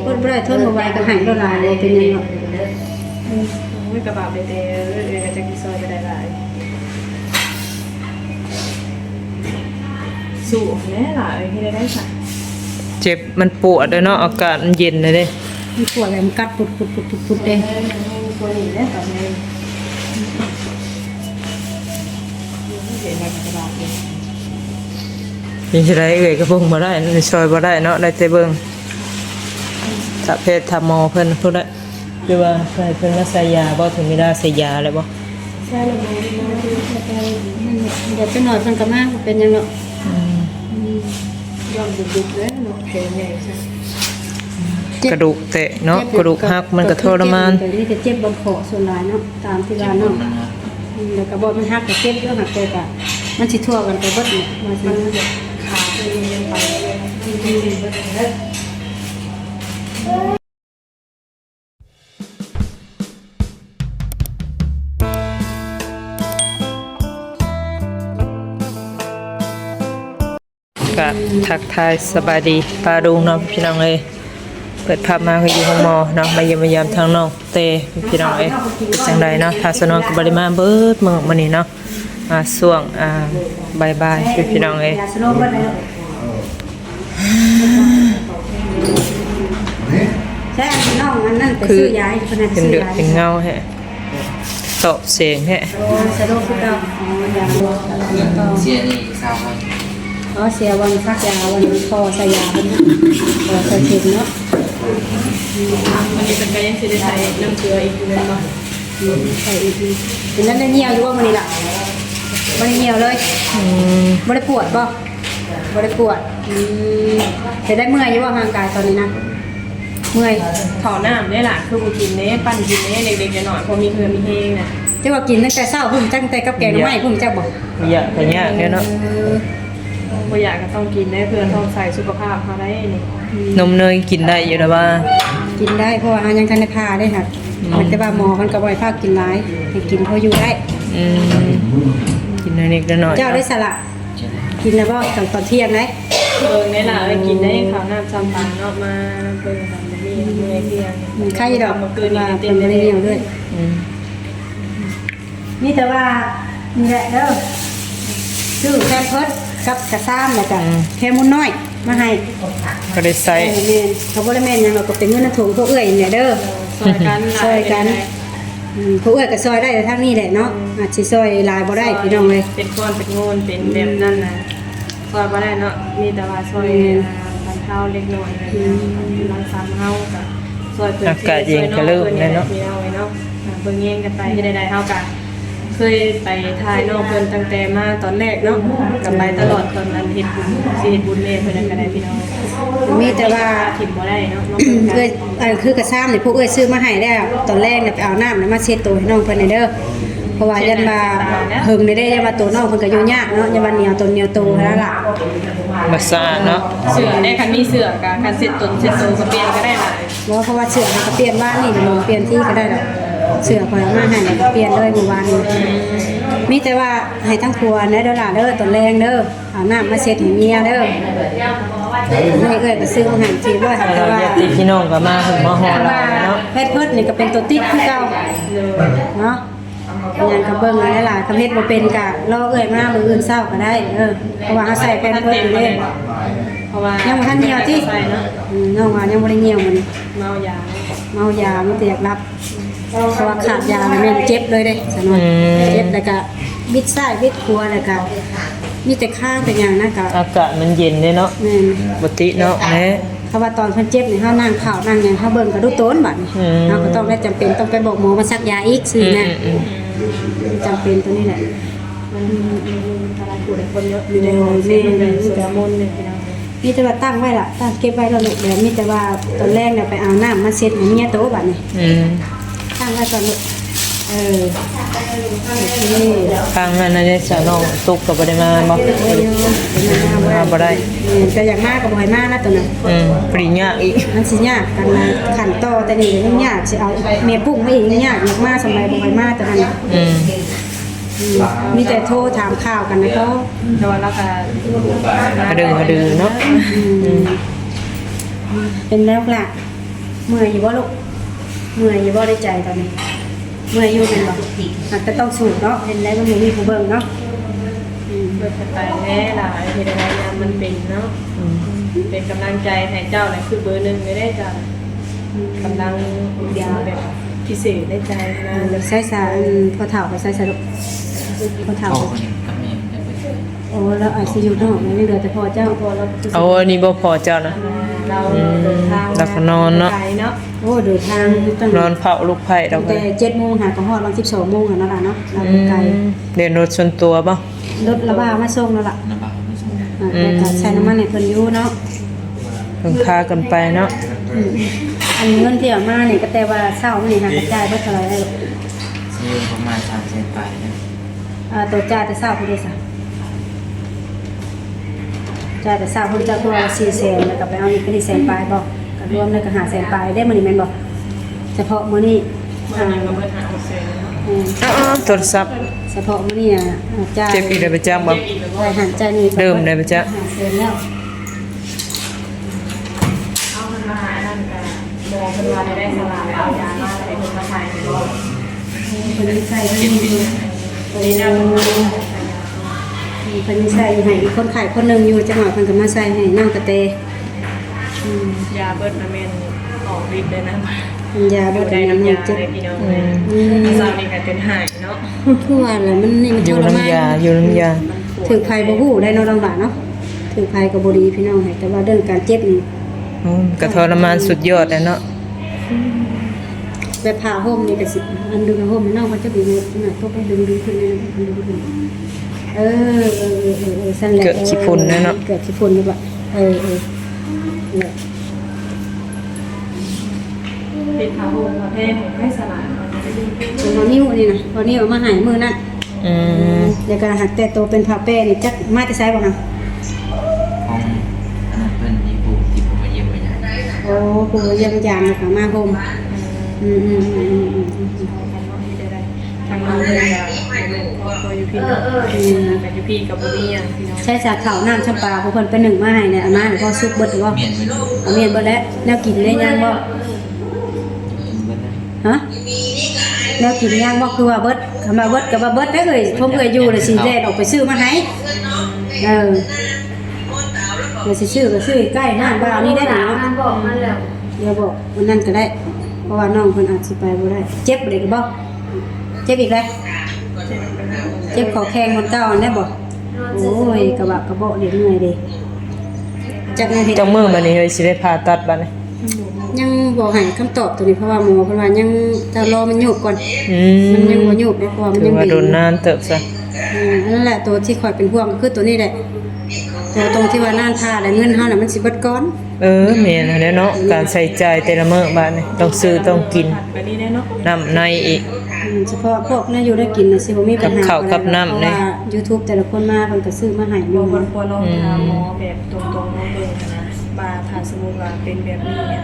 คนบ่ได้ทนบ่ไหวก็ให้เราหลายบ่เป็นหยังเนาะ ไม่กระบะไปเตะเรื่อยๆจะกินซอยไปได้หลายสู้แน่หลายที่ได้ค่ะ เจ็บมันปวดเลยเนาะอากาศมันเย็นเลยเด้ มันปวดแล้วมันกัดปุดๆๆๆเด้ ตัวนี้ได้ตอนนี้เห็นมันกระบะเลย ยังสิได้เอ่ยก็เบิ่งบ่ได้ในซอยบ่ได้เนาะได้แต่เบิ่งถ้าแพทย์ถ้าหมอเพิ่นพูดได้หรือว่าใส่เพิ่นมาใส่ยาบ่ถึงเวลาใส่ยาแล้วบ่ ใช่แล้วมันเดี๋ยวจะหน่อยเพิ่นก็มาเป็นหยังเนาะ ยอมดุๆเลยเนาะเพลงใหญ่ใช่ กระดูกแตะเนาะกระดูกหักมันก็ทรมาน แต่นี่จะเจ็บบนคอส่วนหลายเนาะตามที่ว่าเนาะแล้วก็บ่มันหักก็เจ็บเรื่องหักตัวก็มันสิทั่วกันไปเบิดเนี่ยว่าซั่น ขาตัวเองไปเลย ก็ทักทายสบายดีปาดุงเนาะพี่น้องเอ้ยเปิดภาพมาก็อยู่ห้องหมอเนาะมาเยี่ยมยามทางน้องเตพี่น้องเอ้ยเป็นจังไดเนาะถ้าสนองก็บ่ได้มาเบิดมื้อนี้เนาะมาช่วงบ่ายๆพี่น้องเอ้ย ยาสโลบเบิดเลยใช่อันน้องอันนั้นไปซื้อยาให้เพิ่นน่ะ เป็น ซื้อ เดือด ยา เป็นเงาแฮะตอบเสียงแฮะ สโลบคือเก่าอ๋อยาต่อ เสียนี่เศร้าครับ อ๋อเสียวันซักยาวันพอใส่ยาเพิ่นพอใส่เข็มเนาะ วันนี้เป็นการยังสิได้ใส่น้ำเกลืออีกนึงเนาะ ใส่อีกทีเป็นนั้นได้เหี่ยวอยู่ว่ามื้อนี้ล่ะบ่ได้เหี่ยวเลยบ่ได้ปวดบ่บ่ได้ปวดจะได้เมื่อยอยู่ว่าร่างกายตอนนี้นะเมื่อย ถอน้ำนี่แหละคือบุกินเน่ปั้นกินเน่เด็กๆหน่อยพอมีเพื่อนมีเฮงนะ จะว่ากินตั้งแต่เช้าพุ่มตั้งแต่กับแกงหน่อไม้พุ่มจักบ่ อยากแต่ยากเนี่ยเนาะ บ่อยากก็ต้องกินได้เพื่อท้องใส่สุขภาพเขาได้นี่ นมเนยกินได้อยู่แล้วว่า กินได้เพราะว่ายังทันได้พาได้ค่ะแต่ว่าหมอเพิ่นก็บ่ให้พากินหลายให้กินพออยู่ได้ กินนิดๆหน่อยๆ เจ้าได้สละกินแล้วบ่ตอนเที่ยงได้ นี่แหละกินได้ข้าวน้ำจำปาเนาะมาเบิ่งกันนี่เมื่อยเพียง ไข่ดอก เมื่อคืน ว่า นี้ เป็ เต็ น ม บ่ เล ได้ ย เหี่ยวด้วยนี่แต่ว่านี่แหละเด้อซื้อแค่เพิ่นกับกระซ้ำแล้วก็แค่มุนน้อยมาให้ ก็ได้ใส่ แม่นเขาบ่ได้แม่นหยังเราก็เป็นเงินถุงพวกเอื้อยนี่แหละเด้อ ซอยกัน ซอยกันพวกเอื้อยก็ซอยได้แต่ทางนี้แหละเนาะอาจสิซอยหลายบ่ได้พี่น้องเลย เป็นก้อนเป็นโงนเป็นแบบนั้นนะซอยบ่ได้เนาะมีแต่ว่าซอยบรรเทาเล็กน้อยรังซ้ำเฮากับซอยเพิ่นเนาะเบิ่งแย่งกันไปที่ใดๆเฮากันเคยไปถ่ายนอกเพิ่นตั้งแต่มาตอนแรกเนาะกับไปตลอดตอนนั้นเฮ็ดบุญสิเฮ็ดบุญแม่เพิ่นก็ได้พี่น้อง มีแต่ว่า ถิ่มบ่ได้เนาะ เอ้ยคือกระซ้ำนี่พวกเอ้ยซื้อมาให้แล้วตอนแรกน่ะไปเอาน้ำน่ะมาเช็ดตัวให้น้องเพิ่นนี่เด้อเพราะว่ายันว่าเฮิงได้ยันว่าตัวน้องเพิ่นก็อยู่ยากเนาะยันว่าเหนียวตัวเหนียวโตแล้วล่ะ มาสะอาดเนาะ เสือได้คันมีเสือกับคันเสร็จตนเสร็จโตก็เปลี่ยนก็ได้หลาย เพราะว่าเสื้อมันก็เปลี่ยนบ้านนี่เปลี่ยนที่ก็ได้ดอกเสื้อข่อยเอามาให้ก็เปลี่ยนเลยเมื่อวานนี้มีแต่ว่าให้ทั้งครัวเด้อล่ะเด้อตอนแรงเด้อเอาน้ำมาเช็ดให้เมียเด้อนี่เอ้ยก็ซื้อมาให้สิบ่ ถ้า แต่ เรา ว่า ญาติพี่น้องก็มาถึงมาฮอดเราเนาะ เพชรเพิดนี่ก็เป็นตัวติ๊กคือเก่าเนาะงานกับเบิ่งอะไรหลายคำเฮ็ดบ่เป็นกะรอเอ้ยมามื้ออื่นเช้าก็ได้เพราะว่าเฮาใส่แพนเพิดอยู่เด้ เพราะว่า ยังบ่ทันเหี่ยวติ ใส่เนาะ น้องว่ายังบ่ได้เหี่ยวมัน เมายา เมายามันแต่อยากรับเพราะว่าขาดยาแม่นเจ็บเลยเด้สนวนเจ็บแล้วก็บิดซ้ายบิดขวาแล้วก็มีแต่ข้างเป็นหยังนะก็ อากาศมันเย็นเด้เนาะ แม่น ปกติเนาะแหม เพราะว่าตอนเพิ่นเจ็บนี่เฮานั่งข้าวนั่งหยังเฮาเบิ่งก็ดูโตนบัดนี้เฮาก็ต้องได้จำเป็นต้องไปบอกหมอมาซักยาอีกสินะจำเป็นตัวนี้แหละ มันตลาดผู้ใดคนเยอะอยู่ในห้องเสียเสือมนต์เนี่ยพี่น้อง มีแต่ว่าตั้งไว้ล่ะตั้งเก็บไว้แล้วลูกเดี๋ยวมีแต่ว่าตอนแรกเนี่ยไปเอาน้ำมาเช็ดให้เมียโตบัดนี้ตั้งไว้ก่อนลูกโอเค ทางนั้นได้สาวน้องตุกก็บ่ได้มาบ่มาบ่ได้ แต่อย่างมากก็บ่ให้มานะตัวนั้น ปริญญาอีก มันสิยากกันนะขันต่อแต่นี่ยังยากสิเอาเมียปุ้งมาอีกยังยากอยากมาสมัยบ่ให้มาตัวนั้นมีแต่โทรถามข่าวกันนะก็ แต่ว่าเราก็ กระดือเนาะ เป็นแล้วล่ะ เมื่อยอยู่บ่ลูกเมื่อยอยู่บ่ได้ใจตอนนี้เมื่อยอยู่แม่นบ่อาจจะต้องสูบเนาะเห็นแล้วมันบ่มีผู้เบิ่งเนาะ เบิดไปแน่หลายเฮ็ดอะไรยามมันเป็นเนาะเป็นกำลังใจให้เจ้าแหละคือเบอร์หนึ่งไม่ได้จ้ะกำลังยาแบบพิเศษในใจนะ ใช้สารพอเฒ่าไปใช้สรุปพอเฒ่า พ่อคนนี้กับแม่ได้ไป โอ้แล้วอาจสิอยู่นอกไม่เหลือแต่พอเจ้าพอแล้ว เอาอันนี้บ่พอเจ้านะ เราเดินทาง แล้วก็นอนเนาะ ไกลเนาะ โอ้เดินทางตั้ง นอนเผาลูกไผ่เราก็ แต่7 โมงหาก็ฮอดวัน12 โมงแล้วนั่นล่ะเนาะเราไกล เรียนรถชนตัวบ่ รถระบามาส่งแล้วล่ะ น้ำบากไม่สม แต่ก็ใช้น้ำมันให้เพิ่นอยู่เนาะ เพิ่งพากันไปเนาะ อันเงินที่เอามานี่ก็แต่ว่าเช้านี่หากระจายเบิดเท่าไหร่ได้ลูก ซื้อประมาณ300,000ไปนะ ตัวจ่ายแต่เช้าพุ่นได้ซะจ่ายแต่เช้าเพิ่นจะตัว400,000แล้วก็ไปเอาอีกก็ได้100,000ปลายบ่ก็รวมแล้วก็500,000ปลายได้มื้อนี้แม่นบ่เฉพาะมื้อนี้ เมื่อนี้ก็เบิดหาเซน โทรศัพท์ เฉพาะมื้อนี้จ่าย เจ็บอีกได้ไปจ้างบ่ จ่ายหันจ่ายนี่ เดิมได้ไปจ้ะ 500,000แล้ว เอามันมาหานั่นกันโมเพิ่นว่าได้สลายเอายามาให้เพิ่นมาใช้ให้บ่ เพิ่นใส่เพิ่นมี ตัวนี้นะ เพิ่นใส่ให้อีกคนขายคนหนึงอยู่จังหวะเพิ่นก็มาใส่ให้น้องกระเต ยาเบิดมาแม่นออกฤทธิ์เลยนะ ยา ดู บ่ ได้ ได้ น้ำ น้ำ ยาย าเจ็บ เลยพี่น้องเลยสาวนี่ก็เป็นหายเนาะ คือว่าแล้วมันนี่มัน อยู่ ทรมาน น้ำยาอยู่น้ำยา ถือภัยบ่ฮู้ได้เนาะลำบากเนาะถือภัยก็บ่ดีพี่น้องให้แต่ว่าเรื่องการเจ็บนี่ ก็ทรมานสุดยอดเลยเนาะ แบบผ่าห่มนี่ก็สิอันดึงห่มให้น้องมันจะบีบน่ะตกไปดึงขึ้นเลยนะดึงขึ้นสั่นแหละเกิดขี้ฝุ่นนี่บ่เนี่ย เป็นพาโฮมประเภทของไข้สลายมันจะดีขึ้น พอนิ้วนี่นะพอนิ้วเอามาใหายมือนั่น แล้วก็หักแต่โตเป็นผ้าแป้นี่จักมาที่ไซบ่ค่ะ ของอันนั้นเพิ่นที่ปู่ที่ผมมาเยี่ยมไปอย่าง โอ้ผู้เยี่ยมยามแล้วก็มาห่ม ทางเราเลยจะเป็นครอบครัวอยู่พี่น้องกับอยู่พี่กับบุรีอ่ะพี่น้อง ใช้สาข้าวน้ำชำปลาผู้เพิ่นเป็นหนึ่งมาให้เนี่ยเอามาแล้วก็ซุปเบิดหรือว่า เมียนไปเลย เอาเมียนเบิดแล้วแนวกินได้ยังบ่ เบิดนะ ฮะแนวกินยังบ่คือว่าเบิดคำว่าเบิดก็ว่าเบิดได้เลยผมเคยอยู่เลยสิแล่นออกไปซื้อมาให้เดี๋ยวสิซื้อก็ซื้อใกล้บ้านบ่าวนี่ได้เนาะบอกมันแล้วเดี๋ยวบอกวันนั้นก็ได้ เพราะว่าน้องเพิ่นอาจสิไปบ่ได้เจ็บเลยก็บ่เจ็บอีกแล้วเจ็บขอแข้งคนเก่าอันได้บ่โอ้ยกระบะกระเบาะเดี๋ยวเหนื่อยเด้จักแนวเฮ็ด จังมือบัดนี้เฮ้ยสิได้ผ่าตัดบัดนี้ ยังบ่ให้คำตอบตัวนี้เพราะว่าหมอเพิ่นว่ายังจะรอมันยุบก่อน มันยังบ่ยุบเลยเพราะว่ามัน ถื ยั อง ว่า บี โดนนานเติบซะ นั่นแหละตัวที่ข่อยเป็นห่วงก็คือตัวนี้แหละตัวตรงที่ว่านานท่าแล้วเงินเฮาน่ะมันสิเบิดก่อน แม่นอันนี้เนาะการใช้จ่ายแต่ละมื้อบัดนี้ต้องซื้อต้องกิน ไปนี่ได้เนาะ น้ำในอีก เฉพาะพวกนั้นอยู่ได้กินน่ะสิบ่มีปัญหา กับข้าวกับน้ำ เพราะ นี่ ว่า YouTube แต่ละคนมาเพิ่นก็ซื้อมาให้อ โย ยู่ มคนควรลองทาหมอแบบตรงๆมาเบิ่งนะบาถ้าสมมุติว่าเป็นแบบนี้เนี่ย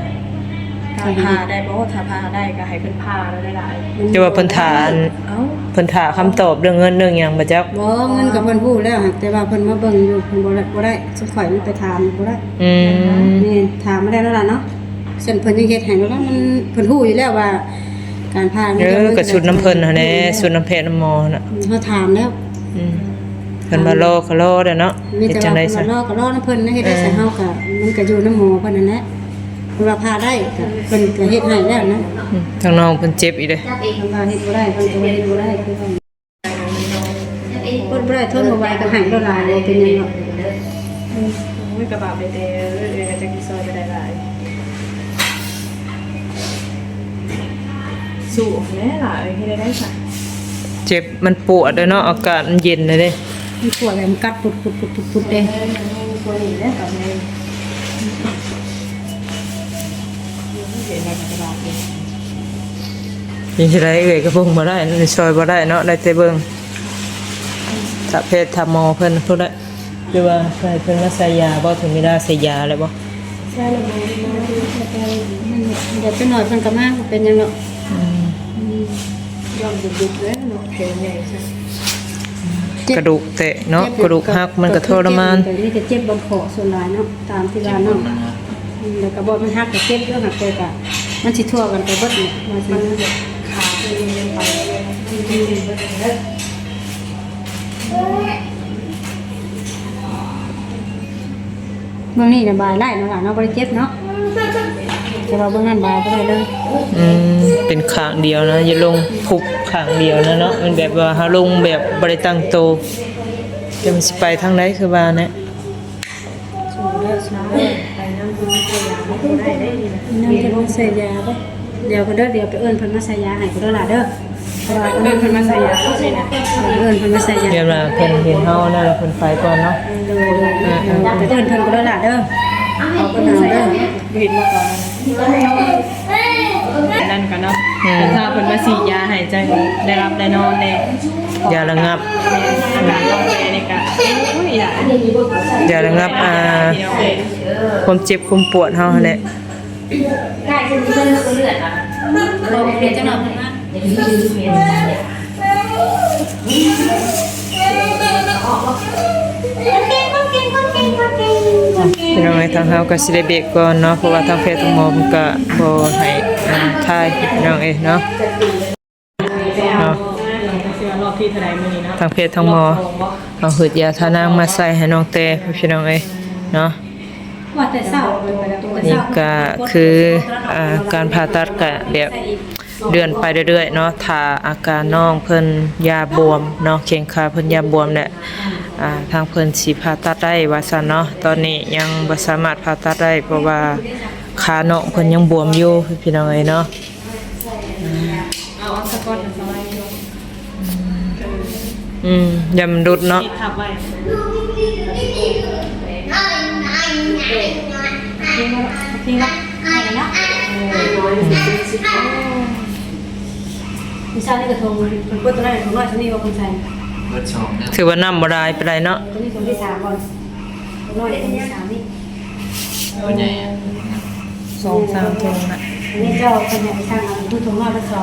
ถ้าพาได้บ่ถ้าพาได้ก็ให้เพิ่นพาแล้วได้หลาย จะว่าเพิ่นถาม เอ้า เพิ่นถามคำตอบเรื่องเงินเรื่องหยังบ่จัก บ่เงินกับเพิ่นพูดแล้วแต่ว่าเพิ่นมาเบิ่งอยู่เพิ่นบ่ได้สงข่อยมันไปถามบ่ได้ นี่ถามมาได้แล้วล่ะเนาะเส้นเพิ่นยังเฮ็ดให้แล้วมันเพิ่นฮู้อยู่แล้วว่า การผ่า ก็ชุดน้ำเพิ่นหั่นแหละชุดน้ำแพทย์น้ำหมอน่ะ เฮาถามแล้ว เพิ่นมารอก็รอเด้อเนาะ มี เฮ็ด แต่ จัง ว่า ได๋ เพิ่ ซะ นรอก็รอน้ำเพิ่นนะเฮ็ดได้ใส่เฮาก็มันก็อยู่น้ำหมอเพิ่นนั่นแหละเพิ่นว่าผ่าได้ก็เพิ่นก็เฮ็ดให้แล้วนะ ทางน้องเพิ่นเจ็บอีกเด้อ เพิ่นว่าเฮ็ดบ่ได้เพิ่นก็บ่เฮ็ดบ่ได้คือว่าเพิ่นบ่ได้ทนบ่ไหวก็ให้เราหลายเลยเป็นหยังเนาะ ไม่กระบะไปเตะเรื่อยๆก็จะกินซอยไปได้หลายสู้แน่หลายที่ได้ค่ะ เจ็บมันปวดเด้อเนาะอากาศมันเย็นเลยเด้ มันปวดแล้วมันกัดปุดๆๆๆเด้ ตัวนี้ได้กับในเห็นในกระบะเลย ยังสิได้เอ้ยก็เบิ่งบ่ได้ซอยบ่ได้เนาะได้แต่เบิ่งถ้าแพทย์ถ้าหมอเพิ่นพูดได้หรือว่าใส่เพิ่นมาใส่ยาบ่ถึงเวลาใส่ยาแล้วบ่ ใช่แล้วมันเดี๋ยวจะหน่อยเพิ่นก็มาเป็นหยังเนาะ ยอมดุๆเลยเนาะแขนใหญ่ใช่ กระดูกแตะเนาะกระดูกหักมันก็ทรมาน แต่นี่จะเจ็บบนคอส่วนหลายเนาะตามที่ว่าเนาะแล้วก็บ่มันหักก็เจ็บเยอะหักแต่ก็ มันสิทั่วกันไปเบิดนี่ว่าสิ ขาคือยังไป เบื้องนี้น่ะบายไล่เนาะล่ะเนาะบ่ได้เจ็บเนาะแต่ว่าเบื้องนั้นบายบ่ได้เลย เป็นข้างเดียวนะอย่าลงพุบข้างเดียวนะเนาะมันแบบว่าเฮาลงแบบบ่ได้ตั้งโตวจะมันสิไปทางใดคือว่าเนี่ย สูงเด้อสูงเด้อไปน้ำคุณพยายามไม่ได้ได้ดีนะ น้ำจะลงใส่ยาบ่เดี๋ยวก็เด้อเดี๋ยวไปเอิ้นเพิ่นมาใส่ยาให้ก็เด้อล่ะเด้อเพราะว่า เดินขึ้นมาใส่ยาเข้าไปนะ เอิ้นเพิ่นมาใส่ยา เรียนว่าเพิ่นเห็นเฮานั่นแล้วเพิ่นไปก่อนเนาะ เลยไปเอิ้นเพิ่นก็เด้อล่ะเด้อเอาเพิ่นเอาเด้อ เห็นมาก่อนนั่นกันเนาะแต่ถ้าเพิ่นมาฉีดยาให้จังได้รับได้นอนแน่ ยาระงับ อาการต้องไปในกะอุ้ยอ่ะ ยาระงับความเจ็บความปวดเฮาหั่นแหละ บอกเดี๋ยวจะนอนมา พี่น้องไอ้ทางเฮาก็สิได้เบรกก่อนเนาะเพราะว่าทางแพทย์ทางหมอเพิ่นก็บ่ให้ทายพี่น้องเอ้เนาะ เนาะเชื่อรอบที่เท่าใดมื้อนี้เนาะ ทางแพทย์ทางหมอเอาหืดยาทานางมาใส่ให้น้องแต่พี่น้องเอ้เนาะ ว่าแต่เช้า นี่ก็คือการผ่าตัดก็แบบเดือนไปเรื่อยๆเนาะถ้าอาการน้องเพิ่นยาบวมเนาะแข้งขาเพิ่นยาบวมเนี่ยทางเพิ่นสิผ่าตัดได้ว่าซั่นเนาะตอนนี้ยังบ่สามารถผ่าตัดได้เพราะว่าขาน้องเพิ่นยังบวมอยู่พี่น้องเอ้ยเนาะ เอาสกอตสบายอยู่ ยำรุดเนาะ ที่ทับไว้จริงป่ะให้เนาะมีชาติกระทงเป็นตัวนั้นของน้อยชนิดว่าคนใส่ เบิด2เด้อ ถือว่าน้ำบ่ได้ไปานใดเนาะ ตัวนี้คนที่3ก่อนน้อยคนที่3นี่ ตัวใหญ่ 2-3ถุงน่ะ อันนี้เจ้าเป็นอย่างสร้างอันผู้ทงน้อยเป็น2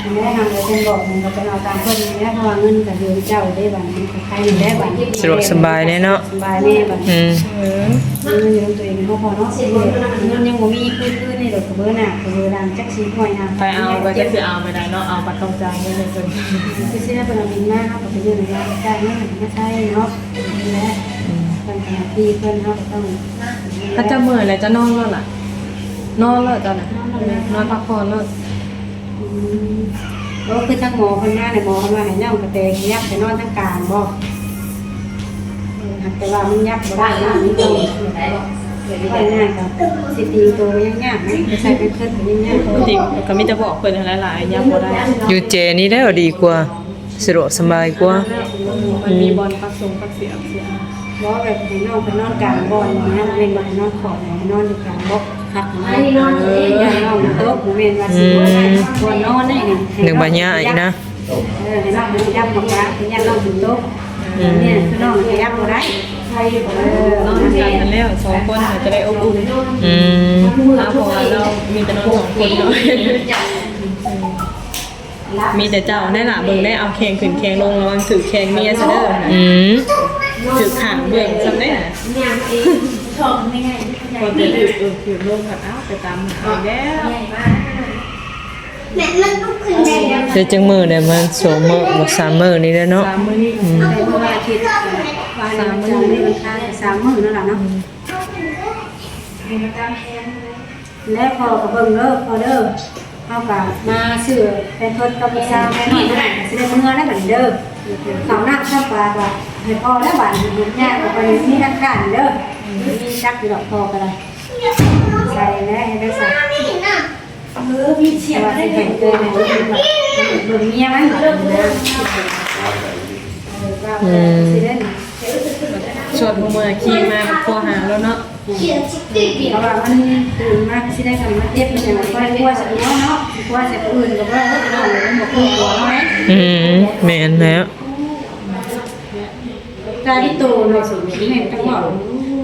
อันนี้ทางเราเป็นบอกมันก็จะเอาตามเพิ่นนี่เพราะว่าเงินกับเดือนเจ้าได้บัดนี้ใครได้บัดนี้ สะดวกสบายแน่เนาะ สบายแน่บัดนี้ เออ เงินอยู่ตัวเองเขาพอเนาะเงินยังบ่มีคืนนี่ดอกกระเบื้อน่ะกระเบื้อดังจักสีห่วยน่ะ ไปเอาไปก็คือเอาไปได้เนาะเอาปัดตรงกลางนี่เลยเพิ่น คือสิได้เป็นเอาบินมาเฮาก็ไปยืนระยะได้เนาะไม่ใช่เนาะนี่แหละเพิ่นก็พี่เพิ่นเฮาก็ต้อง ถ้าจะเมื่อยแล้วจะนอนแล้วล่ะนอนแล้วจ้ะน่ะนอนพักผ่อนแล้ว ก็คือทั้งหมอคนหน้าในหมอคนว่าให้นั่งกระเตงยักไปนอนทั้งกลางบ่แต่ว่ามันยักบ่ได้นะมันต้องง่ายครับสิตีตัวยังยากไหมใส่เป็นเครื่องยังยาก จริงก็มีแต่บอกเพิ่นหลายๆอย่าบ่ได้ อยู่เจนี่แล้วดีกว่าสะดวกสบายกว่า มันมีบอลปักทรงปักเสียเสีย บ่แบบให้นอนไปนอนกลางบ่อนอย่างเงี้ยเป็นบ่ให้นอนขอบให้นอนอยู่กลางบ่คักนะอย่านอนโต๊ะบ่แม่นว่าสิบ่นอนได้นี่ หนึ่งบัญญาอีกนะ ให้นอนมันยับบ่กลางเป็นยันนอนบนโต๊ะเนี่ยคือน้องมันยับบ่ได้ นอนกันกันแล้ว2คนจะได้อบอุ่น ถ้าพอเรามีแต่นอน2คนเนาะมีแต่เจ้าได้ล่ะเบิ่งได้เอาแข่งขึ้นแข่งลงระวังถือแข่งเมียซะเด้อถือข้างเบิ่งซำได้น่ะคนจะถือลงกับเอ้าไปตามหาแล้ว เดี๋ยวจังมือเนี่ยมัน2มื้อบ่3มื้อนี่แหละเนาะ 3มื้อนี้ แต่เมื่อวันอาทิตย์วันจันทร์นี่มันค้าง3 มื้อนั่นแหละเนาะแล้วพอกับเบิ่งเด้อพอเด้อเอากะมาซื้อเป็นทดกับพิซซ่าแม่น้อยนั่นสิได้มื้อแล้วบัดเด้อข้าวหน้าข้าวปลาก็ให้พอแล้วบัดนี้ยากก็ไปมีทางการเด้อมีชักอยู่ดอกพอก็ได้ใส่แล้วให้ได้ใส่มีเสียงได้เห็นเกินเลยเบิ่งเมียมันนะสิได้ ชวนผู้มือขี่มาครัวหาแล้วเนาะ เพราะว่ามันตื่นมากสิได้กันมาเจ็บมันอย่างไรก็กลัวจะเนาะกลัวจะอื่นก็ว่าจะนอนเลยมันบอกกลัวเนาะ แม่นแล้ว ตาที่โตหน่อยสุดนี่เห็นจังหวะ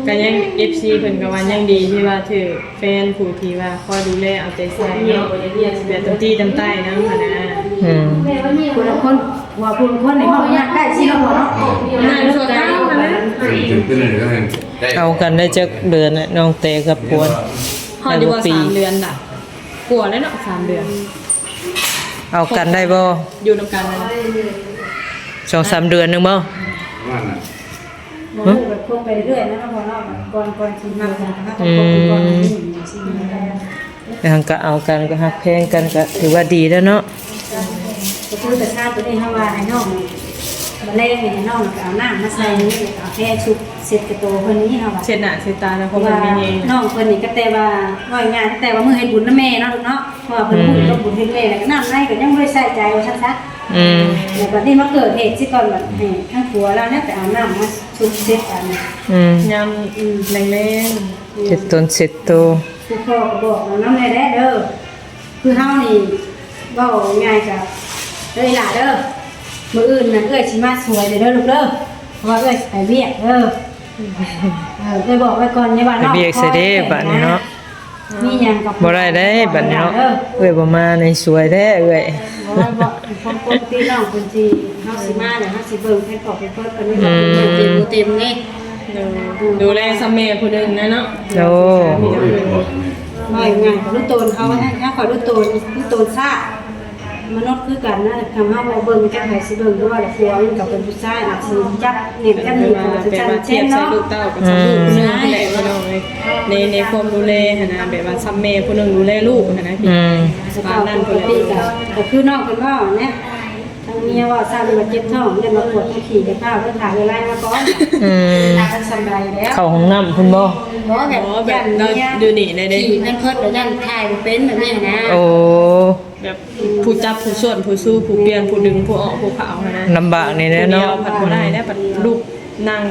ก็ยัง FC เพิ่นก็ว่ายังดีที่ว่าถือแฟนผู้ที่ว่าคอยดูแลเอาใจใส่เนาะแบบตุ้มตี้ตุ้มใต้นะค่ะนะ คนละคนว่าคนในห้องยากได้สิเนาะเนาะ น่าชวนกันนะ ถึงขึ้นเลยก็เห็น เอากันได้จักเดือนน่ะน้องเตกับปวน ฮอดดีว่า3เดือนล่ะกลัวแล้วเนาะ3เดือน เอากันได้บ่ อยู่นำกันนะ 2-3 เดือนนึงบ่ บ่รู้แบบคงไปเรื่อยนะพอเนาะก่อนสิมาก็ต้องคบก่อนนี่สิ ทางก็เอากันก็ฮักแพงกันก็ถือว่าดีแล้วเนาะ ก็คือแต่ชาติตัวนี้เฮาว่าให้น้องบ่แลงให้น้องก็เอาน้ำมาใส่นี่เอาแค่ชุบเสร็จกระโตเพิ่นนี้เฮาว่า เช็ดหน้าเช็ดตาแล้ว เพ เพราะ ราะ มัน ว่า มีเอง น้องเพิ่นนี่ก็แต่ว่าว่าง่ายแต่ว่ามื้อเฮ็ดบุญนำแม่เนาะลูกเนาะเพราะว่าเพิ่นบุญกับบุญเฮ็ดแม่แล้วก็น้ำในก็ยังบ่ได้ใส่ใจว่าซั่นซะ แล้วบัดนี้มาเกิดเหตุสิก่อนบัดให้ทั้งผัวเราเนี่ยไปเอาน้ำมาชุบเสร็จอัน ยำแรงๆ เจ็ดตนเสร็จโต คือพ่อก็บอกเราน้ำในแด้เด้อคือเฮานี่เว้าง่ายกับเอ้ยล่ะเด้อมื้ออื่นน่ะเอ้ยสิมาสวยเด้อลูกเด้อเพราะว่าเอ้ยไปเวียกเด้อเอ้ยบอกไว้ก่อนอย่าว่า ไป น้อง เบียกใส่เด้บัดนี้เนาะ มีหยังกับ บ่ได้ได้บัดนี้เนาะเอ้ยบ่มาในสวยแท้เอ้ย บ่ปกติน้องเพิ่นสิเฮาสิมาเนี่ยเฮาสิเบิ่งเพิ่นบอกเพิ่นเพิ่นนี่ว่าเพิ่นเต็มเต็มนี่ ดูแลซัมเมย์ผู้หนึงนะเนาะ โอ้ ว่าง่ายกับลูกโตนเขาถ้าขอลูกโตนซ่ามนุษย์คือกันนะทำให้เราเบิ่งจักไห้สิเบิ่งด้วยว่าผัวมันกับเป็นผู้ชายอาจสิจับเน็บจับหนี มา มันจะ เป็น จั ว่า เช่ เทีย น บใส่ เนาะ ลูกเต้ากับสามีผู้หนึงนั่นแหละพี่น้องเอ้ยในความดูแลหั่นนะแบบว่าซัมเมย์ผู้หนึงดูแลลูกหั่นนะพี่ สภาพปกติก็คือนอกกันว่าเนี่ยทางเมียว่าทราบว่าเจ็บท้องเนี่ยมาปวดที่ขี่จะข้าวเพื่อถ่ายอะไรมาก่อนตากันสบายแล้ว เข้าห้องน้ำพุ่นบ่ เพราะแบบยัน เรา เนี่ย ดูนี่ได้ ขี่นั่นเพิ่นแล้วยันถ่ายเป็นแบบนี้นะ โอ้ แบบผู้จับผู้ส่วนผู้สู้ผู้เปลี่ยนผู้ดึงผู้ออกผู้เขาหั่นนะ ลำบากนี่แหละ เนาะ เนาะ ผัดบ่ได้แล้วผัดลูกนั่ง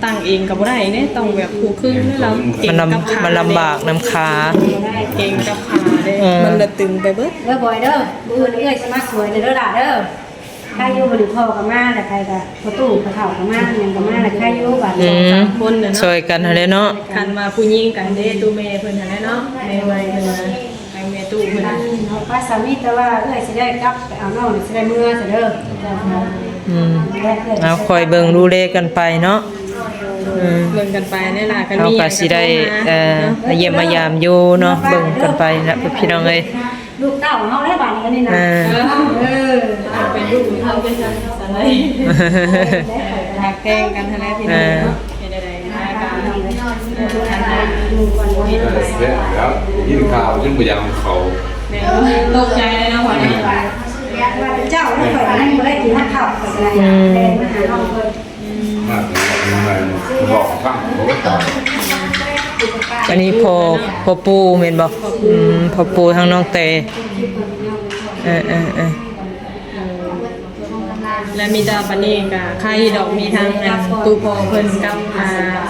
ตั้งเองก็บ่ได้เด้ต้องแบบผู้ครึ่งแล้วเก่งกับขา มันลำบากน้ำขา เก่งกับขาเด้ เออ มันละตึงไปเบิด เด้อบ่อยเด้อมื้อนี้เอ้ยสิมาสวยเด้อล่ะเด้อใครอยู่บ่ได้พ่อกับมาแต่ใครก็ประตูกระเฒ่ากับมาหยังกับมาแล้วใครอยู่บัด อืม คนน่ะ ช่ เนาะ วยกันหั่นแหละเนาะ คันมาผู้หญิงกันเด้ตู้แม่เพิ่นหั่นแหละเนาะแม่ไว้เพิ่นน่ะไปแม่ตู้เพิ่นน่ะ ป้าสามีแต่ว่าเอ้ยสิได้กลับไปเอาน้องสิได้เมื่อซะเด้อ เอาคอยเบิ่งดูแลกันไปเนาะ เบิ่งกันไปนี่ล่ะกัน เอา มี ก็สิได้มาเยี่ยมมายามอยู่เนาะเบิ่งกันไปนะพี่น้องเอ้ย ลูกเต้าเฮาได้บัดนี้นะ เป็นลูกเฮาเป็นจังซั่นเลยหักแพงกันหั่นแหละพี่น้องเนาะเฮ็ดได้มากัน แล้วยินข่าวจนพยายามเขา แม่ตกใจเลยเนาะพ่อเนาะ ว่าเจ้าได้ข่อยให้บ่ได้กินข้าวก็ได้แต่มาหาน้องเพิ่น มากมันบอกฟังเขาก็ตอบ อันนี้พอปูแม่นบ่พอปูทางน้องเตเออ และมีดาปานนี้ก็ใครดอกมีทางอันตู้พอเพิ่นกับ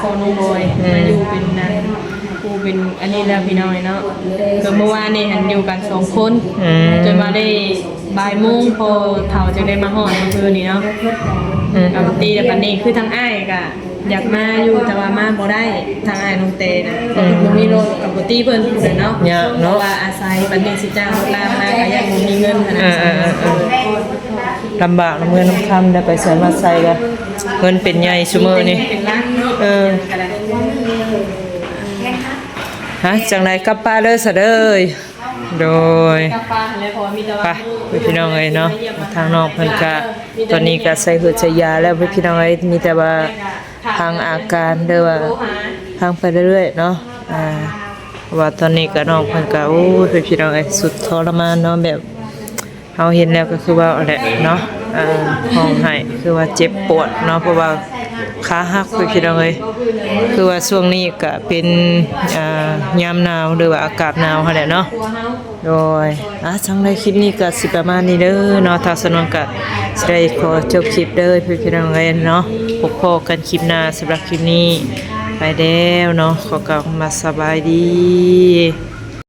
พอน้องบอยมาอยู่เป็นนั้นผู้เป็นอันนี้แล้วพี่น้อยเนาะก็เมื่อวานนี่หันอยู่กัน2คนจนมาได้บ่ายโมงพอเฒ่าจึงได้มาฮอดเมื่อคืนนี้เนาะกับตีแต่ปานนี้คือทางอ้ายก็อยากมาอยู่แต่ว่ามาบ่ได้ทางอ้ายน้องเตนะบ่มีรถกับบ่ตีเพิ่นพู้นเนาะเพราะว่าอาศัยปานนี้สิจ้างรถลามาก็ยังบ่มีเงินขนาดนั้น ลำบากน้ำเงินน้ำคำได้ไปใส่มาใส่กันเงินเป็นใหญ่ซุมื้อนี่ เป็นล้านเนาะ ฮะจังไดกลับป้าเด้อซะเด้อโดย กับปลาอะไรพอมีแต่ ไป ว่า พี่น้องเอ้ยเนาะทางนอกเพิ่นก็ตอนนี้ก็ใส่หืดใส่ยาแล้วพี่น้องเอ้ยมีแต่ว่าทางอาการเด้อว่าทางไปเรื่อยๆเนาะว่าตอนนี้ก็น้องเพิ่นก็โอ้ยพี่น้องเอ้ยสุดทรมานเนาะแบบเฮาเห็นแล้วก็คือว่าแหละเนาะห้องไห้คือว่าเจ็บปวดเนาะเพราะว่าขาหักพี่น้องเอ้ยคือว่าช่วงนี้ก็เป็นยามหนาวหรือว่าอากาศหนาวหั่นแหละเนาะ โดยจังได้คลิปนี้ก็สิประมาณนี้เด้อเนาะถ้าสนุกก็สิได้ขอจบคลิปเด้อพี่น้องเอ้ยเนาะพบกันคลิปหน้าสำหรับคลิปนี้ไปแล้วเนาะขอกล่าวคำว่าสบายดี